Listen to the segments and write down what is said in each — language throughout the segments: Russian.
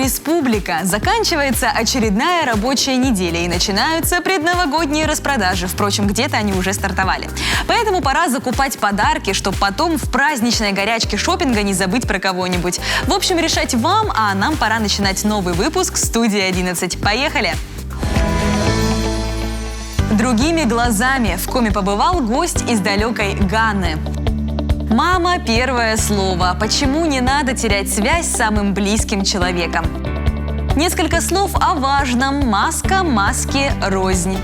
Республика. Заканчивается очередная рабочая неделя и начинаются предновогодние распродажи. Впрочем, где-то они уже стартовали. Поэтому пора закупать подарки, чтобы потом в праздничной горячке шопинга не забыть про кого-нибудь. В общем, решать вам, а нам пора начинать новый выпуск «Студии 11». Поехали! Другими глазами в Коми побывал гость из далекой Ганы. Мама – первое слово. Почему не надо терять связь с самым близким человеком? Несколько слов о важном. Маска, маски, рознь.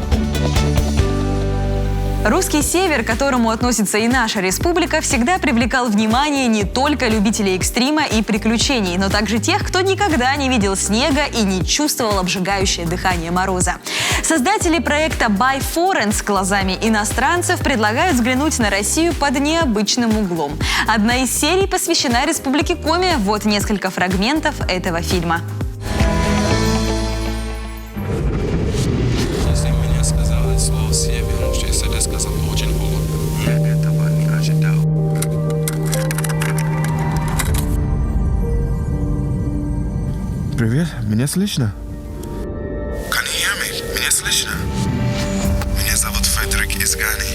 Русский север, к которому относится и наша республика, всегда привлекал внимание не только любителей экстрима и приключений, но также тех, кто никогда не видел снега и не чувствовал обжигающее дыхание мороза. Создатели проекта By Foreign глазами иностранцев предлагают взглянуть на Россию под необычным углом. Одна из серий посвящена Республике Коми. Вот несколько фрагментов этого фильма. Привет, меня слышно? Can you hear me? Меня слышно? Меня зовут Федрик из Ганы.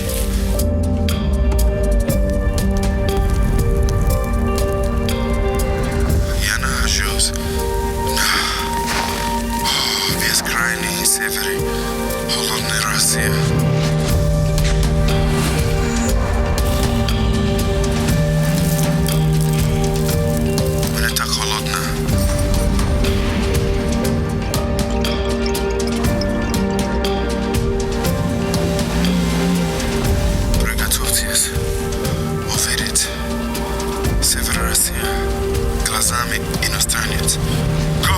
Я нахожусь на бескрайней севере холодной России. Глазами иностранец. Go!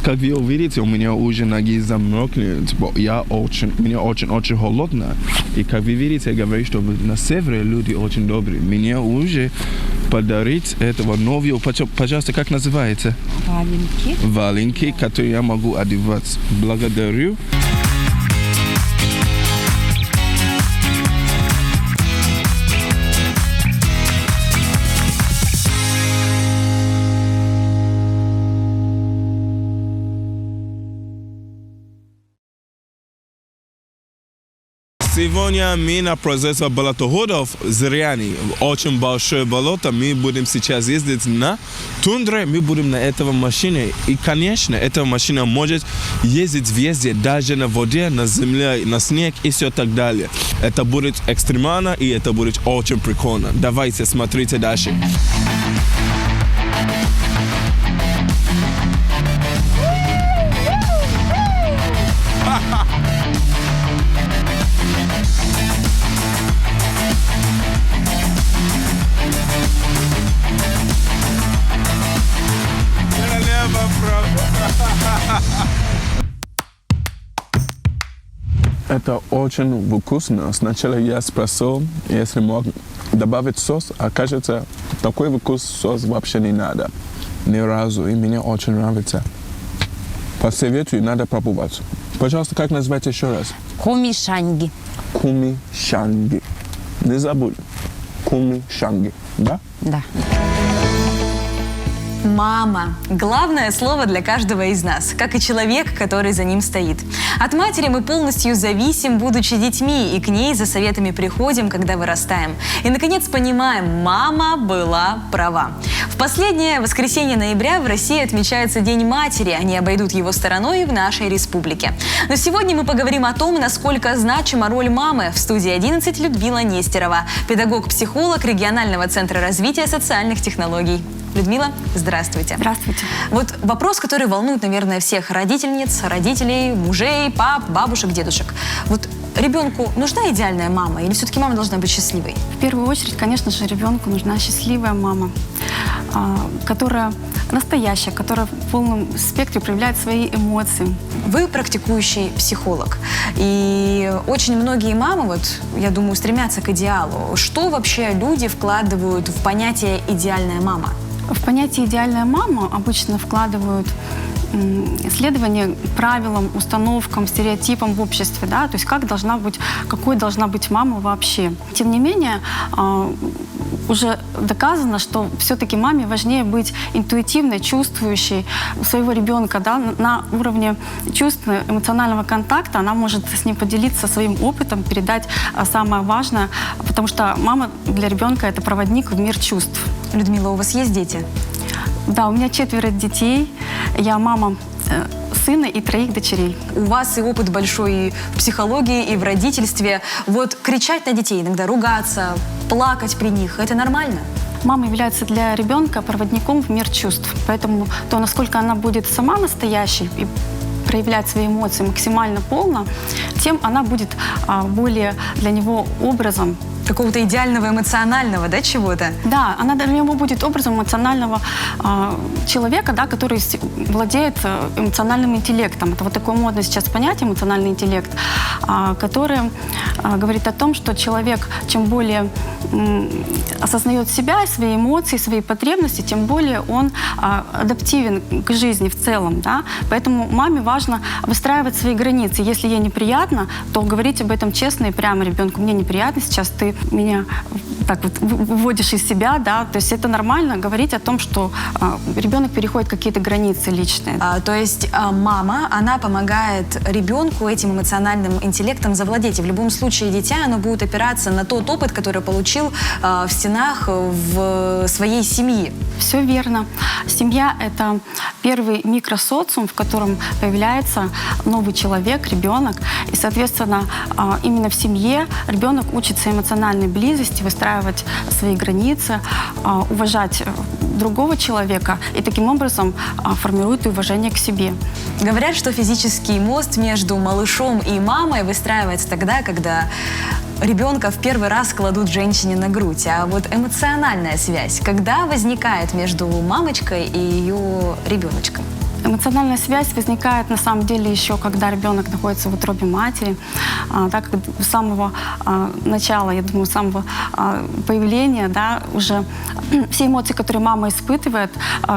Как вы увидите, у меня уже ноги замерзли, мне очень холодно. И как вы видите, я говорю, что на севере люди очень добрые. Мне уже подарить этого нового, пожалуйста, как называется? Валенки. Валенки, которые я могу одевать. Благодарю. Сегодня мы на производство болотоходов Зыряни. Очень большое болото. Мы будем сейчас ездить на тундре. Мы будем на этого машине. И, конечно, эта машина может ездить везде, даже на воде, на земле, на снег и все так далее. Это будет экстремально и это будет очень прикольно. Давайте, смотрите дальше. Это очень вкусно. Сначала я спросил, если мог добавить соус, а кажется, такой вкус соус вообще не надо. Ни разу. И мне очень нравится. Посоветую, надо пробовать. Пожалуйста, как называется еще раз? Кумишанги. Кумишанги. Не забудь. Кумишанги. Да? Да. Мама – главное слово для каждого из нас, как и человек, который за ним стоит. От матери мы полностью зависим, будучи детьми, и к ней за советами приходим, когда вырастаем. И, наконец, понимаем – мама была права. В последнее воскресенье ноября в России отмечается День матери. Они обойдут его стороной и в нашей республике. Но сегодня мы поговорим о том, насколько значима роль мамы. В студии 11 Людмила Нестерова, педагог-психолог регионального центра развития социальных технологий. Людмила, здравствуйте. Здравствуйте. Вот вопрос, который волнует, наверное, всех родительниц, родителей, мужей, пап, бабушек, дедушек. Вот ребенку нужна идеальная мама или все-таки мама должна быть счастливой? В первую очередь, конечно же, ребенку нужна счастливая мама, которая настоящая, которая в полном спектре проявляет свои эмоции. Вы практикующий психолог. И очень многие мамы, вот, я думаю, стремятся к идеалу. Что вообще люди вкладывают в понятие «идеальная мама»? В понятие «идеальная мама» обычно вкладывают исследования правилам, установкам, стереотипам в обществе, да, то есть какой должна быть мама вообще. Тем не менее, уже доказано, что все-таки маме важнее быть интуитивной, чувствующей своего ребенка, да, на уровне чувств, эмоционального контакта. Она может с ним поделиться своим опытом, передать самое важное, потому что мама для ребенка — это проводник в мир чувств. Людмила, у вас есть дети? Да, у меня 4 детей. Я мама сына и 3 дочерей. У вас и опыт большой и в психологии, и в родительстве. Вот кричать на детей, иногда ругаться, плакать при них — это нормально? Мама является для ребенка проводником в мир чувств. Поэтому то, насколько она будет сама настоящей и проявлять свои эмоции максимально полно, тем она будет более для него образом какого-то идеального эмоционального, да, чего-то? Да, она для него будет образом эмоционального человека, да, который владеет эмоциональным интеллектом. Это вот такое модное сейчас понятие эмоциональный интеллект, которое говорит о том, что человек, чем более осознает себя, свои эмоции, свои потребности, тем более он адаптивен к жизни в целом. Да? Поэтому маме важно выстраивать свои границы. Если ей неприятно, то говорить об этом честно и прямо ребенку. Мне неприятно сейчас, ты меня так вот выводишь из себя, да, то есть это нормально говорить о том, что ребенок переходит какие-то границы личные. То есть мама, она помогает ребенку этим эмоциональным интеллектом завладеть. И в любом случае дитя, оно будет опираться на тот опыт, который получил в стенах в своей семьи. Все верно. Семья — это первый микросоциум, в котором появляется новый человек, ребенок. И, соответственно, именно в семье ребенок учится эмоциональной близости, выстраивать свои границы, уважать другого человека и таким образом формирует и уважение к себе. Говорят, что физический мост между малышом и мамой выстраивается тогда, когда ребенка в первый раз кладут женщине на грудь. А вот эмоциональная связь, когда возникает между мамочкой и ее ребеночком? Эмоциональная связь возникает на самом деле еще, когда ребенок находится в утробе матери. Так как с самого начала, я думаю, с самого появления, да, уже все эмоции, которые мама испытывает,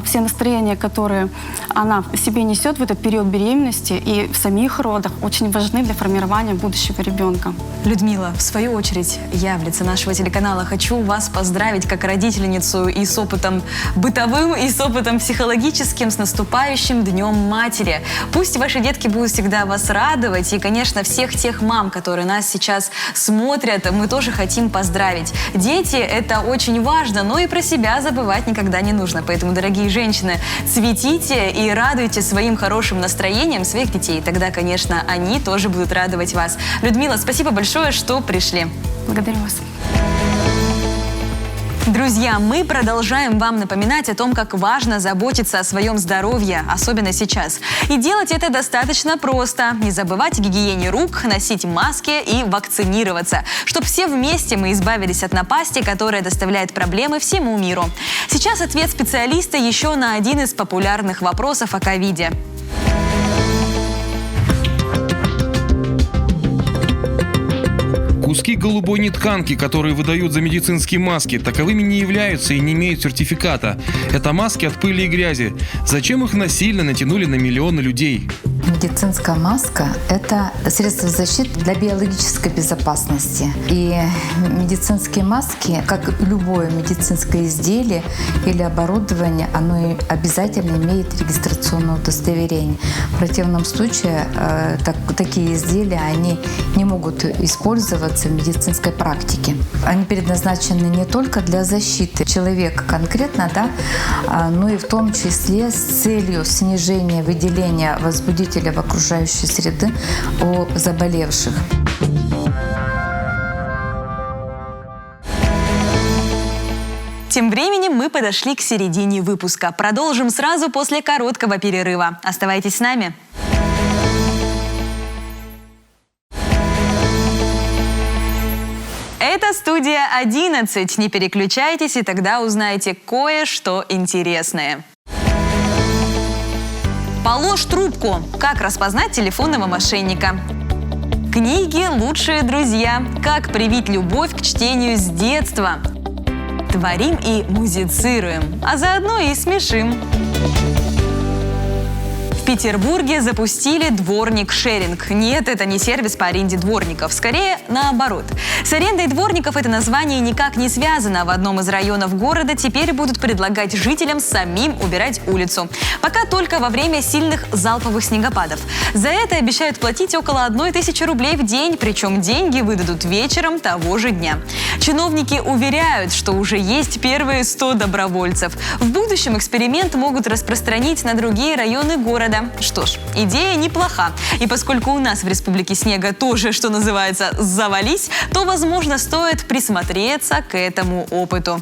все настроения, которые она в себе несет в этот период беременности и в самих родах, очень важны для формирования будущего ребенка. Людмила, в свою очередь, я в лице нашего телеканала хочу вас поздравить как родительницу и с опытом бытовым, и с опытом психологическим, с наступающим Днем Матери. Пусть ваши детки будут всегда вас радовать. И, конечно, всех тех мам, которые нас сейчас смотрят, мы тоже хотим поздравить. Дети — это очень важно, но и про себя забывать никогда не нужно. Поэтому, дорогие женщины, цветите и радуйте своим хорошим настроением своих детей. Тогда, конечно, они тоже будут радовать вас. Людмила, спасибо большое, что пришли. Благодарю вас. Друзья, мы продолжаем вам напоминать о том, как важно заботиться о своем здоровье, особенно сейчас. И делать это достаточно просто. Не забывать о гигиене рук, носить маски и вакцинироваться, чтобы все вместе мы избавились от напасти, которая доставляет проблемы всему миру. Сейчас ответ специалиста еще на один из популярных вопросов о ковиде. Куски голубой нетканки, которые выдают за медицинские маски, таковыми не являются и не имеют сертификата. Это маски от пыли и грязи. Зачем их насильно натянули на миллионы людей? Медицинская маска – это средство защиты для биологической безопасности. И медицинские маски, как любое медицинское изделие или оборудование, оно обязательно имеет регистрационное удостоверение. В противном случае такие изделия они не могут использоваться в медицинской практике. Они предназначены не только для защиты человека конкретно, да, но и в том числе с целью снижения выделения возбудителя в окружающей среды у заболевших. Тем временем мы подошли к середине выпуска. Продолжим сразу после короткого перерыва. Оставайтесь с нами. Это студия 11. Не переключайтесь, и тогда узнаете кое-что интересное. Положь трубку. Как распознать телефонного мошенника? Книги «Лучшие друзья». Как привить любовь к чтению с детства? творим и музицируем, а заодно и смешим. В Петербурге запустили дворник-шеринг. Нет, это не сервис по аренде дворников. Скорее, наоборот. С арендой дворников это название никак не связано. В одном из районов города теперь будут предлагать жителям самим убирать улицу. Пока только во время сильных залповых снегопадов. За это обещают платить около 1000 рублей в день, причем деньги выдадут вечером того же дня. Чиновники уверяют, что уже есть первые 100 добровольцев. В будущем эксперимент могут распространить на другие районы города. Что ж, идея неплоха. И поскольку у нас в Республике снега тоже, что называется, завались, то, возможно, стоит присмотреться к этому опыту.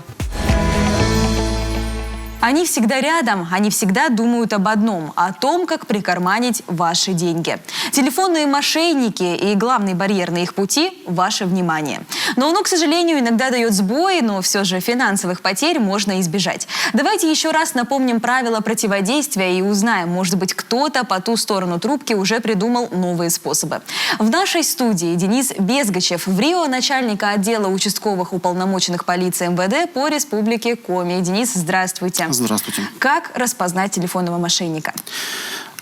Они всегда рядом, они всегда думают об одном – о том, как прикарманить ваши деньги. Телефонные мошенники и главный барьер на их пути – ваше внимание. Но оно, к сожалению, иногда дает сбои, но все же финансовых потерь можно избежать. Давайте еще раз напомним правила противодействия и узнаем, может быть, кто-то по ту сторону трубки уже придумал новые способы. В нашей студии Денис Безгачев, в Рио начальника отдела участковых уполномоченных полиции МВД по Республике Коми. Денис, здравствуйте. Здравствуйте. Как распознать телефонного мошенника?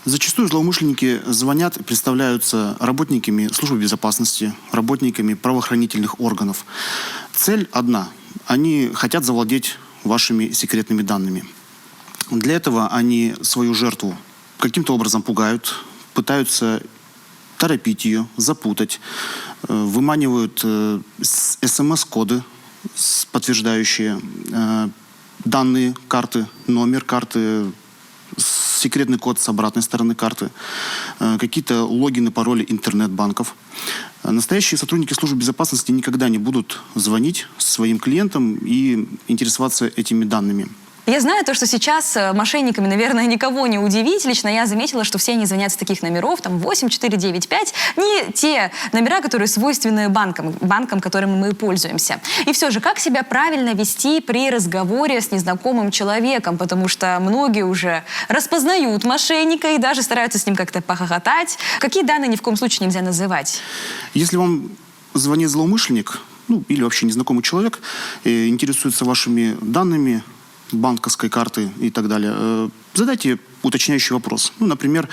Зачастую злоумышленники звонят, представляются работниками службы безопасности, работниками правоохранительных органов. Цель одна. Они хотят завладеть вашими секретными данными. Для этого они свою жертву каким-то образом пугают, пытаются торопить ее, запутать, выманивают СМС-коды, подтверждающие данные карты, номер карты, секретный код с обратной стороны карты, какие-то логины, пароли интернет-банков. Настоящие сотрудники службы безопасности никогда не будут звонить своим клиентам и интересоваться этими данными. Я знаю то, что сейчас мошенниками, наверное, никого не удивить. Лично я заметила, что все они звонят с таких номеров, там 8495, не те номера, которые свойственны банкам, которыми мы пользуемся. И все же, как себя правильно вести при разговоре с незнакомым человеком? Потому что многие уже распознают мошенника и даже стараются с ним как-то похохотать. Какие данные ни в коем случае нельзя называть? Если вам звонит злоумышленник, или вообще незнакомый человек, интересуется вашими данными, банковской карты и так далее, задайте уточняющий вопрос. Например,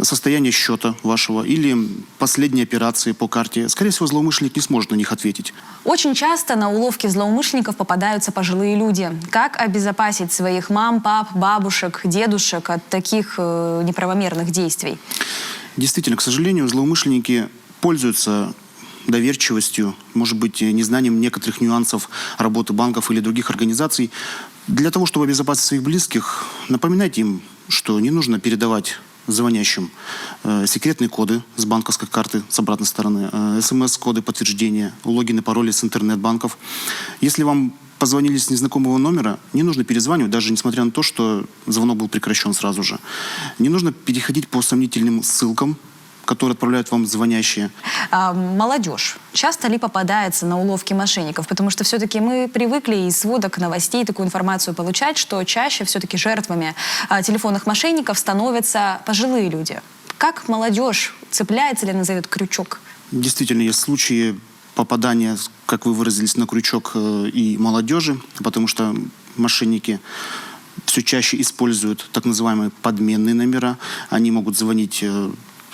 состояние счета вашего или последние операции по карте. Скорее всего, злоумышленник не сможет на них ответить. Очень часто на уловки злоумышленников попадаются пожилые люди. Как обезопасить своих мам, пап, бабушек, дедушек от таких неправомерных действий? Действительно, к сожалению, злоумышленники пользуются доверчивостью, может быть, незнанием некоторых нюансов работы банков или других организаций. Для того, чтобы обезопасить своих близких, напоминайте им, что не нужно передавать звонящим секретные коды с банковской карты с обратной стороны, СМС-коды подтверждения, логины, пароли с интернет-банков. Если вам позвонили с незнакомого номера, не нужно перезванивать, даже несмотря на то, что звонок был прекращен сразу же. Не нужно переходить по сомнительным ссылкам, которые отправляют вам звонящие. Молодежь часто ли попадается на уловки мошенников? Потому что все-таки мы привыкли из сводок новостей такую информацию получать, что чаще все-таки жертвами телефонных мошенников становятся пожилые люди. Как молодежь цепляется или назовет крючок? Действительно, есть случаи попадания, как вы выразились, на крючок и молодежи, потому что мошенники все чаще используют так называемые подменные номера. Они могут звонить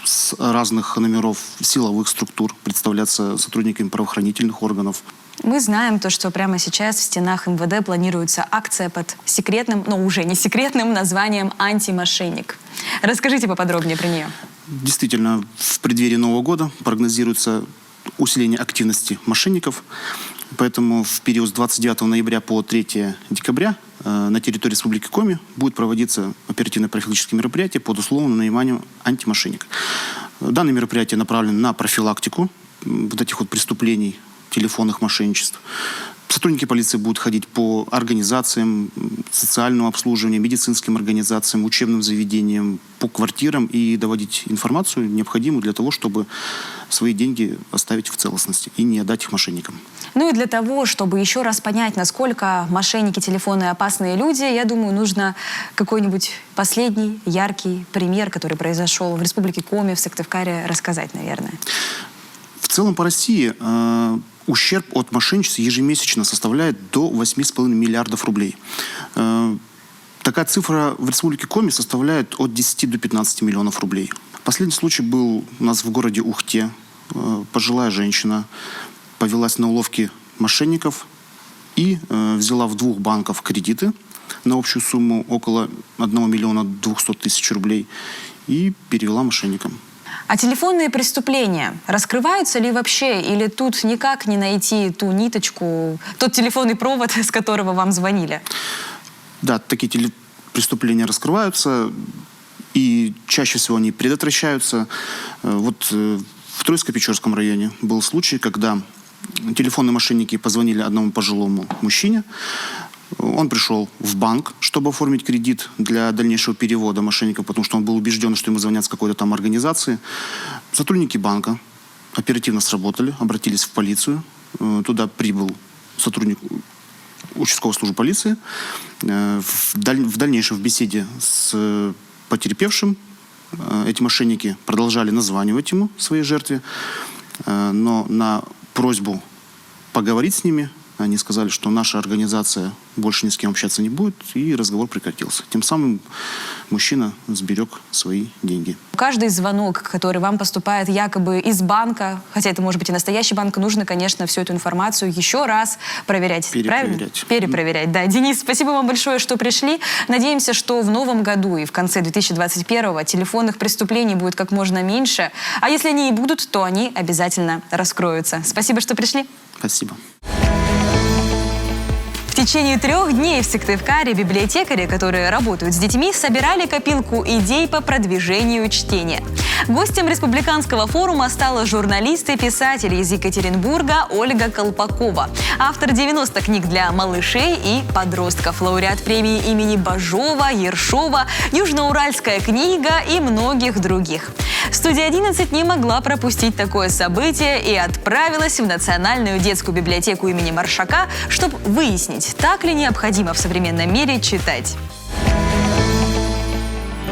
с разных номеров силовых структур, представляться сотрудниками правоохранительных органов. Мы знаем то, что прямо сейчас в стенах МВД планируется акция под секретным, но уже не секретным названием «Антимошенник». Расскажите поподробнее про нее. Действительно, в преддверии Нового года прогнозируется усиление активности мошенников. Поэтому в период с 29 ноября по 3 декабря на территории Республики Коми будет проводиться оперативно-профилактические мероприятия под условным наименованием «Антимошенник». Данные мероприятия направлены на профилактику вот этих вот преступлений, телефонных мошенничеств. Сотрудники полиции будут ходить по организациям социального обслуживания, медицинским организациям, учебным заведениям, по квартирам и доводить информацию, необходимую для того, чтобы свои деньги оставить в целостности и не отдать их мошенникам. Ну и для того, чтобы еще раз понять, насколько мошенники телефонные опасные люди, я думаю, нужно какой-нибудь последний яркий пример, который произошел в Республике Коми, в Сыктывкаре, рассказать, наверное. В целом по России ущерб от мошенничества ежемесячно составляет до 8,5 миллиардов рублей. Такая цифра в Республике Коми составляет от 10 до 15 миллионов рублей. Последний случай был у нас в городе Ухте. Пожилая женщина повелась на уловки мошенников и взяла в 2 банках кредиты на общую сумму около 1 миллиона 200 тысяч рублей и перевела мошенникам. А телефонные преступления раскрываются ли вообще? Или тут никак не найти ту ниточку, тот телефонный провод, с которого вам звонили? Да, такие преступления раскрываются, и чаще всего они предотвращаются. Вот в Троицко-Печорском районе был случай, когда телефонные мошенники позвонили одному пожилому мужчине. Он пришел в банк, чтобы оформить кредит для дальнейшего перевода мошенников, потому что он был убежден, что ему звонят с какой-то там организации. Сотрудники банка оперативно сработали, обратились в полицию. Туда прибыл сотрудник участковой службы полиции. В дальнейшем в беседе с потерпевшим эти мошенники продолжали названивать ему, своей жертве, но на просьбу поговорить с ними они сказали, что наша организация больше ни с кем общаться не будет, и разговор прекратился. Тем самым мужчина сберег свои деньги. Каждый звонок, который вам поступает якобы из банка, хотя это может быть и настоящий банк, нужно, конечно, всю эту информацию еще раз проверять. Перепроверять. Правильно? Перепроверять, да. Денис, спасибо вам большое, что пришли. Надеемся, что в новом году и в конце 2021-го телефонных преступлений будет как можно меньше. А если они и будут, то они обязательно раскроются. Спасибо, что пришли. Спасибо. В течение 3 дней в Сыктывкаре библиотекари, которые работают с детьми, собирали копилку идей по продвижению чтения. Гостем республиканского форума стала журналист и писатель из Екатеринбурга Ольга Колпакова, автор 90 книг для малышей и подростков, лауреат премии имени Бажова, Ершова, Южноуральская книга и многих других. Студия 11 не могла пропустить такое событие и отправилась в Национальную детскую библиотеку имени Маршака, чтобы выяснить, так ли необходимо в современном мире читать.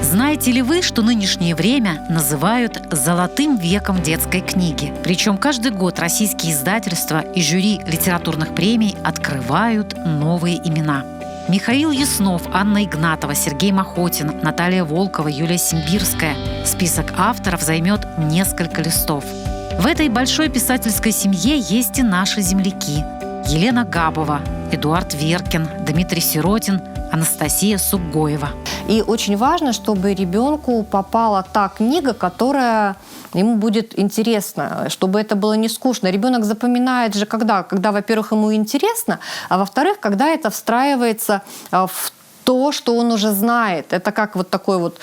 Знаете ли вы, что нынешнее время называют «золотым веком детской книги»? Причем каждый год российские издательства и жюри литературных премий открывают новые имена. Михаил Яснов, Анна Игнатова, Сергей Махотин, Наталья Волкова, Юлия Симбирская. Список авторов займет несколько листов. В этой большой писательской семье есть и наши земляки. Елена Габова, Эдуард Веркин, Дмитрий Сиротин, Анастасия Сугоева. И очень важно, чтобы ребенку попала та книга, которая ему будет интересна, чтобы это было не скучно. Ребенок запоминает же когда, во-первых, ему интересно, а во-вторых, когда это встраивается в то, что он уже знает. Это как вот такой вот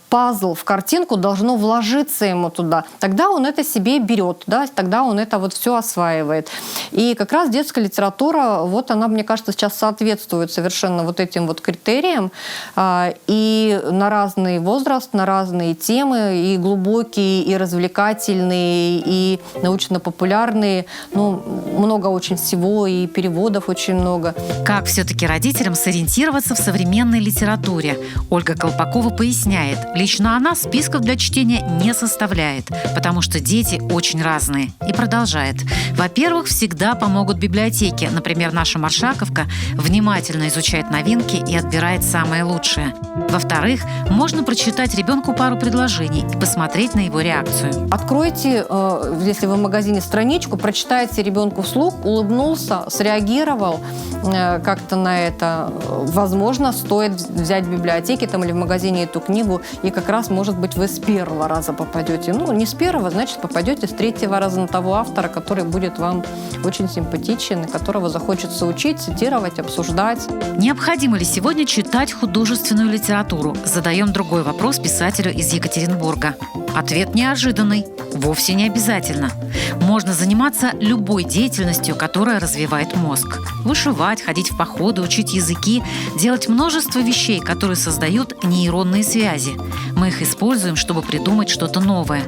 пазл в картинку должно вложиться ему туда. Тогда он это себе берет, да, тогда он это вот все осваивает. И как раз детская литература, вот она, мне кажется, сейчас соответствует совершенно вот этим вот критериям. И на разный возраст, на разные темы, и глубокие, и развлекательные, и научно-популярные. Ну, много очень всего, и переводов очень много. Как все-таки родителям сориентироваться в современной литературе? Ольга Колпакова поясняет. Лично она списков для чтения не составляет, потому что дети очень разные. И продолжает. Во-первых, всегда помогут библиотеки. Например, наша Маршаковка внимательно изучает новинки и отбирает самое лучшее. Во-вторых, можно прочитать ребенку пару предложений и посмотреть на его реакцию. Откройте, если вы в магазине, страничку, прочитайте ребенку вслух, улыбнулся, среагировал как-то на это. Возможно, стоит взять в библиотеке там, или в магазине эту книгу, и как раз, может быть, вы с первого раза попадете. Ну, не с первого, значит, попадете с третьего раза на того автора, который будет вам очень симпатичен, и которого захочется учить, цитировать, обсуждать. Необходимо ли сегодня читать художественную литературу? Задаем другой вопрос писателю из Екатеринбурга. Ответ неожиданный. Вовсе не обязательно. Можно заниматься любой деятельностью, которая развивает мозг. Вышивать, ходить в походы, учить языки, делать множество вещей, которые создают нейронные связи. Мы их используем, чтобы придумать что-то новое.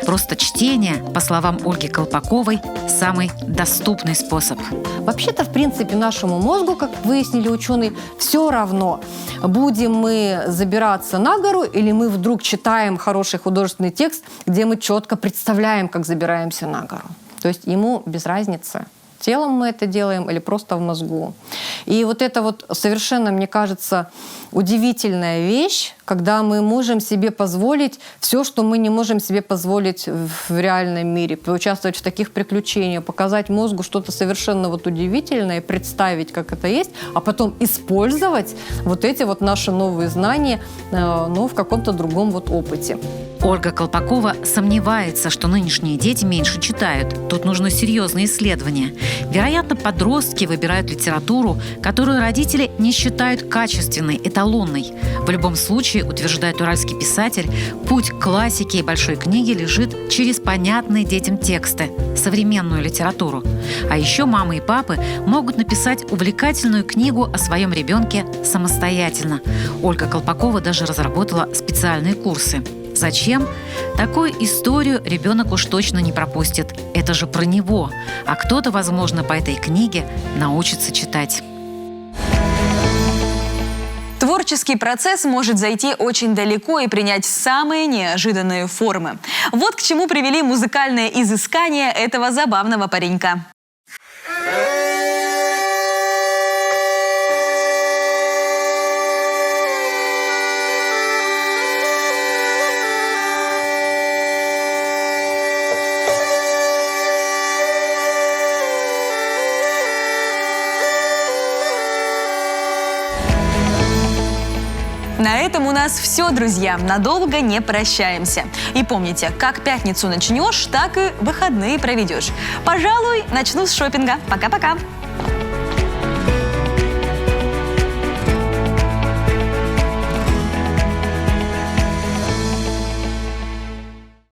Просто чтение, по словам Ольги Колпаковой, самый доступный способ. Вообще-то, в принципе, нашему мозгу, как выяснили ученые, все равно, будем мы забираться на гору или мы вдруг читаем хороший художественный текст, где мы четко представляем, как забираемся на гору. То есть ему без разницы, телом мы это делаем или просто в мозгу. И вот это вот совершенно, мне кажется, удивительная вещь, когда мы можем себе позволить все, что мы не можем себе позволить в реальном мире, поучаствовать в таких приключениях, показать мозгу что-то совершенно вот удивительное, представить, как это есть, а потом использовать вот эти вот наши новые знания, в каком-то другом вот опыте. Ольга Колпакова сомневается, что нынешние дети меньше читают. Тут нужны серьезные исследования. Вероятно, подростки выбирают литературу, которую родители не считают качественной, эталонной. В любом случае, утверждает уральский писатель, путь к классике и большой книге лежит через понятные детям тексты, современную литературу. А еще мамы и папы могут написать увлекательную книгу о своем ребенке самостоятельно. Ольга Колпакова даже разработала специальные курсы. Зачем? Такую историю ребенок уж точно не пропустит. Это же про него. А кто-то, возможно, по этой книге научится читать. Творческий процесс может зайти очень далеко и принять самые неожиданные формы. Вот к чему привели музыкальные изыскания этого забавного паренька. На этом у нас все, друзья. Надолго не прощаемся. И помните, как пятницу начнешь, так и выходные проведешь. Пожалуй, начну с шопинга. Пока-пока.